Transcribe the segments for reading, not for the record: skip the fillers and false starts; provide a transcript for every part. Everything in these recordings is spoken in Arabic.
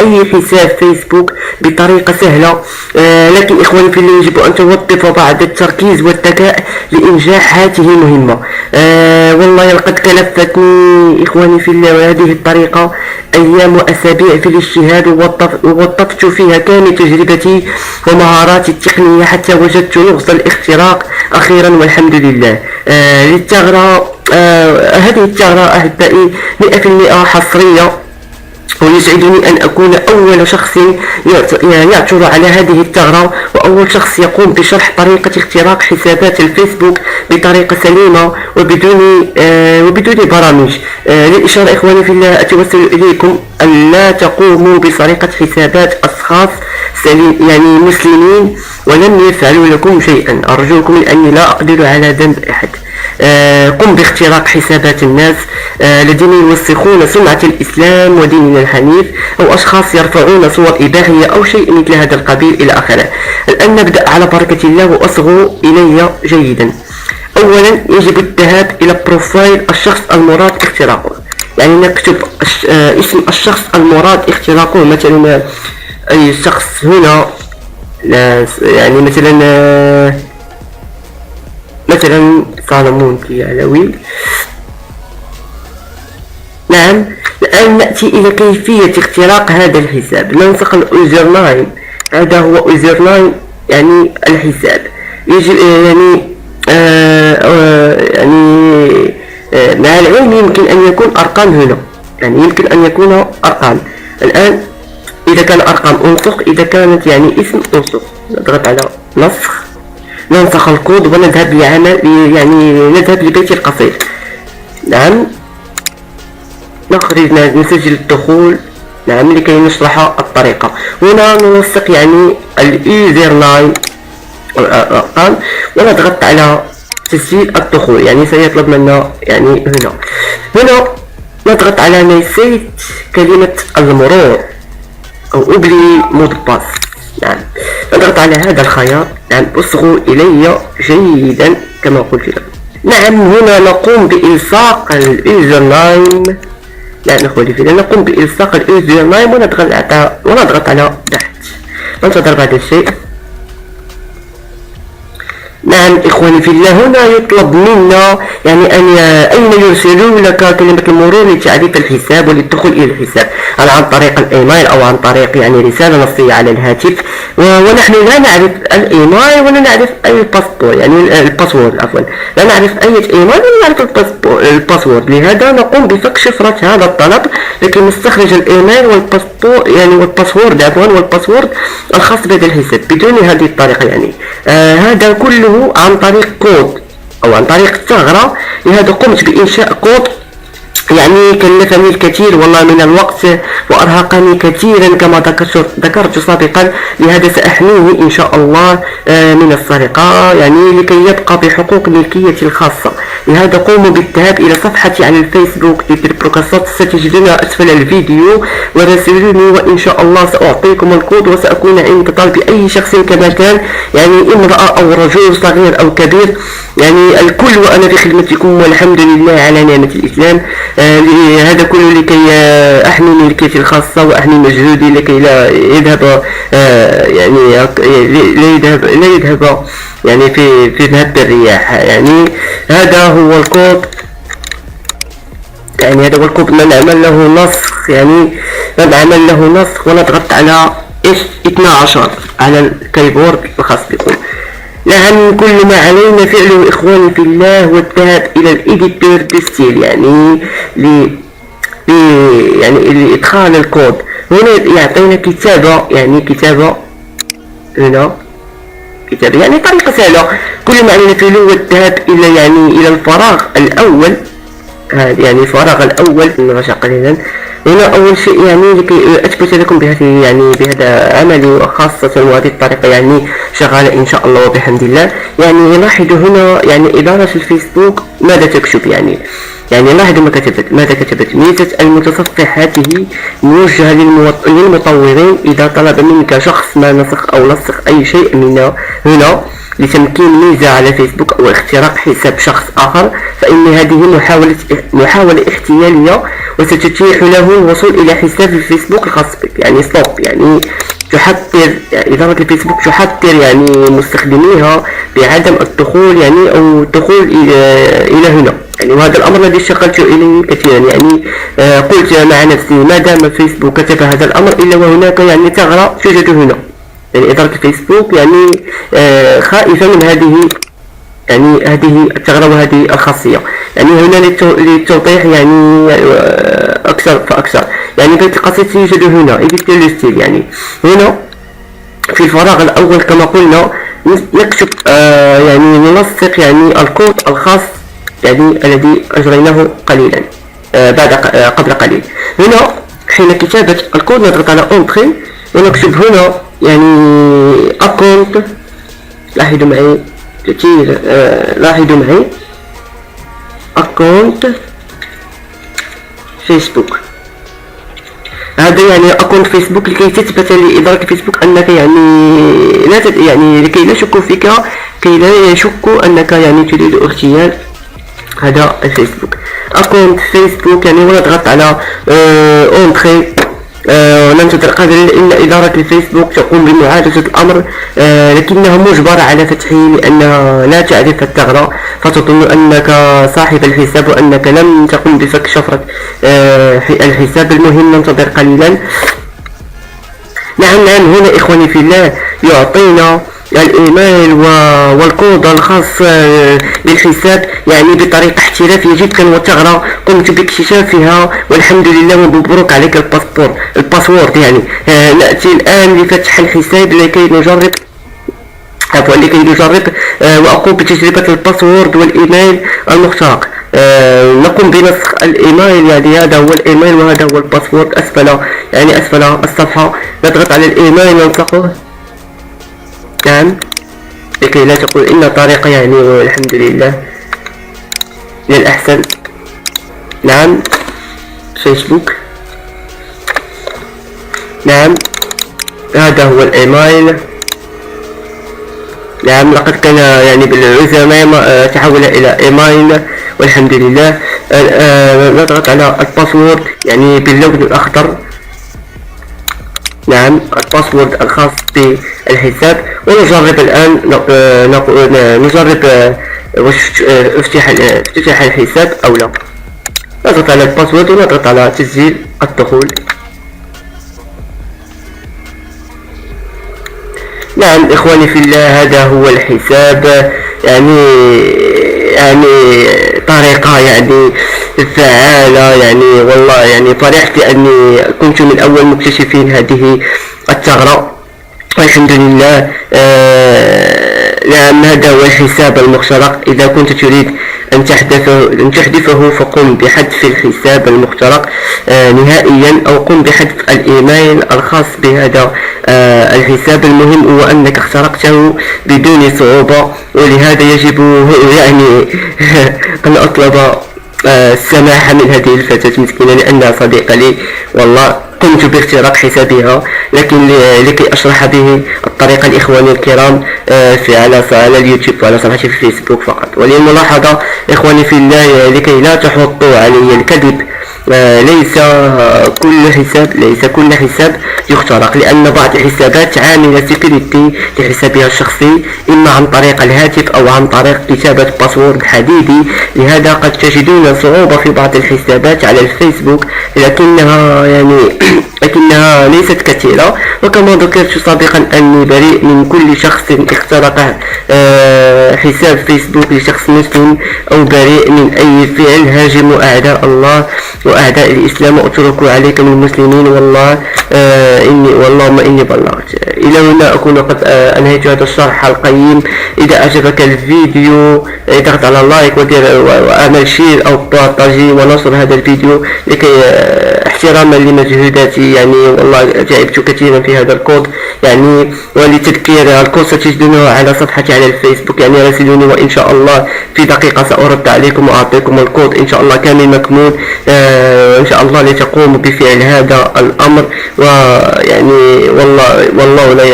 أي حساب فيسبوك بطريقة سهلة. لكن إخواني في الله يجب أن توظفوا بعض التركيز والذكاء لإنجاح هذه المهمة. والله لقد كلفتني إخواني في الله هذه الطريقة أيام وأسابيع في الاجتهاد، ووظفت فيها كامل تجربتي ومهاراتي التقنية حتى وجدت لغز الاختراق أخيرا والحمد لله. هذه الثغرة أحبائي 100% حصرية، ويسعدني أن أكون أول شخص يعثر على هذه الثغرة وأول شخص يقوم بشرح طريقة اختراق حسابات الفيسبوك بطريقة سليمة وبدون برامج. للإشارة إخواني في الله أتوسل إليكم أن لا تقوموا بسرقة حسابات أشخاص يعني مسلمين ولم يفعلوا لكم شيئا. أرجوكم لأني لا أقدر على ذنب أحد. قم باختراق حسابات الناس الذين يوسخون سمعة الإسلام وديننا الحنيف، أو أشخاص يرفعون صور إباحية أو شيء مثل هذا القبيل إلى آخره. الآن نبدأ على بركة الله وأصغوا إلي جيدا. أولا يجب الذهاب إلى بروفايل الشخص المراد اختراقه، يعني نكتب اسم الشخص المراد اختراقه. مثلا أي شخص هنا، يعني مثلا صالمون علوي. نعم، الآن نأتي إلى كيفية اختراق هذا الحساب. ننسخ اليوزر نايم، هذا هو يوزر نايم يعني الحساب. يجب يعني مع العلم يمكن أن يكون أرقام هنا، يعني يمكن أن يكون أرقام. الآن إذا كان أرقام أنسخ، إذا كانت يعني اسم أنسخ. نضغط على نسخ، ننسخ الكود ونذهب لعمل، يعني نذهب لبيت القصيد. نعم، نخرج نسجل الدخول. نعم، لكي نشرح الطريقة. هنا ننسق يعني اليوزر نايم والأرقام ونضغط على تسجيل الدخول، يعني سيطلب منا يعني هنا نضغط على نسيت كلمة المرور أو أبلي مود باس. نعم، نضغط على هذا الخيار. نعم، اصغوا إلي جيدا كما قلت لكم. نعم، هنا نقوم بإلصاق اليوزر نايم. نعم إخوتي في الله، نقوم بإلصاق اليوزر نايم ونضغط على تحت. ننتظر بعض الشيء. نعم إخواني في الله، هنا يطلب منا يعني أين يرسلوا لك كلمة المرور لتعريف الحساب وللدخول إلى الحساب، هل عن طريق الإيميل أو عن طريق يعني رسالة نصية على الهاتف. ونحن لا نعرف الإيميل ولا نعرف أي الباسبور، يعني الباسورد عفوا، لا نعرف أي إيميل ولا نعرف الباسورد. لهذا نقوم بفك شفرة هذا الطلب لكي نستخرج الإيميل والباسبور يعني والباسورد عفوا والباسورد الخاص بهذا الحساب بدون هذه الطريقة. يعني هذا كله عن طريق كود أو عن طريق ثغرة. لهذا قمت بإنشاء كود يعني كلفني الكثير والله من الوقت وأرهقني كثيرا كما ذكرت سابقا. لهذا سأحميه إن شاء الله من السرقة، يعني لكي يبقى بحقوق ملكيتي الخاصة. لهذا قوموا بالذهاب إلى صفحتي على الفيسبوك بروكاسات ستجدونها أسفل الفيديو وراسلوني، وإن شاء الله سأعطيكم الكود وسأكون عند طلب أي شخص كما كان، يعني امرأة أو رجل صغير أو كبير، يعني الكل وأنا في خدمتكم والحمد لله على نعمة الإسلام. هذا كله لكي أحمي ملكيتي الخاصة وأحمي مجهودي لكي لا يذهب يعني لا يذهب يعني في مهب الرياح. يعني هذا هو الكود، يعني هذا هو الكود. نعمل له نسخ، يعني نعمل له نسخ ونضغط على F12 على الكيبورد الخاص بكم. نعم، كل ما علينا فعله إخواني في الله هو الذهاب إلى الإديتور ديستيل، يعني يعني لإدخال الكود. هنا يعطينا كتابة، يعني كتابة هنا كتابة، يعني طريقة سهلة. كل ما علينا فعله هو الذهاب إلى يعني إلى الفراغ الأول، هذا يعني الفراغ الأول نرجع قليلا. هنا أول شيء يعني لكي أثبت لكم بهذا عملي وخاصة وهذه الطريقة يعني شغالة إن شاء الله وبحمد الله. يعني لاحظوا هنا يعني إدارة الفيسبوك ماذا تكتب، يعني يعني لاحظوا ماذا كتبت: ميزة المتصفح هذه موجهة للمطورين. إذا طلب منك شخص ما نسخ أو لصق أي شيء من هنا لتمكين ميزة على فيسبوك أو اختراق حساب شخص آخر، فإن هذه محاولة احتيالية وستتيح له الوصول إلى حساب الفيسبوك الخاص بك. يعني ستوب، يعني تحذر، يعني إدارة الفيسبوك تحذر يعني مستخدميها بعدم الدخول يعني أو الدخول إلى هنا. يعني وهذا الأمر الذي شغلت إليه كثيرا. يعني قلت مع نفسي ما دام فيسبوك كتب هذا الأمر إلا وهناك يعني ثغرة توجد هنا. يعني إدارة الفيسبوك يعني خائفة من هذه الثغرة وهذه الخاصية. يعني هنا للتوضيح يعني أكثر فأكثر. يعني بيت القصيد يوجد هنا إيديتور، يعني هنا في الفراغ الأول كما قلنا نكتب يعني ننسق يعني الكود الخاص يعني الذي أجريناه قليلا قبل قليل. هنا حين كتابة الكود نضغط على انتري ونكتب هنا يعني اكونت. لاحظوا معي كثير، لاحظوا معي اكونت فيسبوك. هذا يعني اكونت فيسبوك لكي تثبت لإدارة فيسبوك انك يعني يعني لكي لا يشكوا فيك، كي لا يشكوا انك يعني تريد اغتيال هذا الفيسبوك. اكونت فيسبوك يعني ونضغط على اونتري وننتظر قليلا ان ادارة الفيسبوك تقوم بمعالجة الامر، لكنها مجبرة على فتحه لانها لا تعرف الثغرة فتظن انك صاحب الحساب وانك لم تقم بفك شفرة الحساب. المهم ننتظر قليلا. نعم هنا اخواني في الله يعطينا الايميل والكود الخاص بالحساب يعني بطريقة احترافية جدا وثغرة قمت باكتشافها والحمد لله ومبروك عليك الباسورد. يعني نأتي الآن لفتح الحساب لكي نجرب وأقوم بتجربة الباسورد والإيميل المخترق. نقوم بنسخ الإيميل، يعني هذا هو الإيميل وهذا هو الباسورد أسفل الصفحة. نضغط على الإيميل ننسخه. نعم لكي لا تقول إن طريقة يعني والحمد لله للأحسن. نعم فيسبوك. نعم هذا هو الإيميل. نعم لقد كان يعني بالعزماء تحول إلى إيميل والحمد لله. نضغط على الباسورد يعني باللون الأخضر. نعم الباسورد الخاص بالحساب ونجرب الآن نجرب افتتاح الحساب أو لا. نضغط على الباسورد ونضغط على تسجيل الدخول. نعم إخواني في الله هذا هو الحساب. يعني طريقة يعني فعالة يعني والله يعني فرحت لأني كنت من أول مكتشفين هذه الثغرة والحمد لله. نعم هذا هو الحساب المخترق. إذا كنت تريد أن تحذفه فقم بحذف الحساب المخترق نهائيا أو قم بحذف الإيميل الخاص بهذا الحساب. المهم هو أنك اخترقته بدون صعوبة، ولهذا يجب يعني أن أطلب السماحة من هذه الفتاة مسكينة لأنها صديقة لي والله. قمت باختراق حسابها لكن لكي أشرح به الطريقة الإخواني الكرام على اليوتيوب وعلى صفحتي في الفيسبوك فقط. وللملاحظة إخواني في الله لكي لا تحطوا علي الكذب، ليس كل حساب يخترق، لأن بعض الحسابات عاملة سيكوريتي لحسابها الشخصي إما عن طريق الهاتف أو عن طريق كتابة باسورد حديدي. لهذا قد تجدون صعوبة في بعض الحسابات على الفيسبوك لكنها ليست كثيرة. وكما ذكرت سابقا أني بريء من كل شخص اخترق حساب فيسبوك لشخص مسلم، أو بريء من أي فعل هاجم أعداء الله وأعداء الإسلام وأترك عليكم المسلمين والله اللهم إني بلغت. إلى هنا أكون قد أنهيت هذا الشرح القيم. إذا أعجبك الفيديو اضغط على لايك وأعمل شير أو بارتاجي ونشر هذا الفيديو لكي احتراما لمجهوداتي. يعني والله تعبت كثيرا في هذا الكود يعني ولتذكير الكود ستجدونه على صفحتي على الفيسبوك، يعني راسلوني وإن شاء الله في دقيقة سأرد عليكم وأعطيكم الكود إن شاء الله كامل مكمول إن شاء الله لتقوموا بفعل هذا الأمر. ويعني والله لا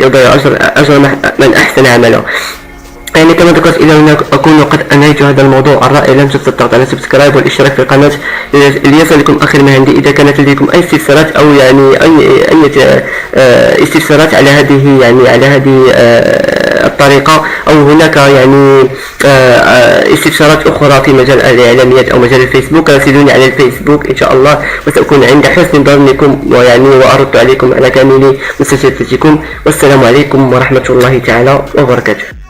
يضيع أجر من أحسن عمله. يعني كما ذكرت إلى هنا أكون قد أنهيت هذا الموضوع الرائع. لا تنسوا الضغط على سبسكرايب والاشتراك في القناة ليصلكم آخر ما عندي. إذا كانت لديكم أي استفسارات أو يعني أي استفسارات على هذه الطريقة، أو هناك يعني استفسارات أخرى في مجال الإعلاميات أو مجال الفيسبوك، راسلوني على الفيسبوك إن شاء الله، وسأكون عند حسن ظنكم وأرد عليكم على كامل مستجداتكم. والسلام عليكم ورحمة الله تعالى وبركاته.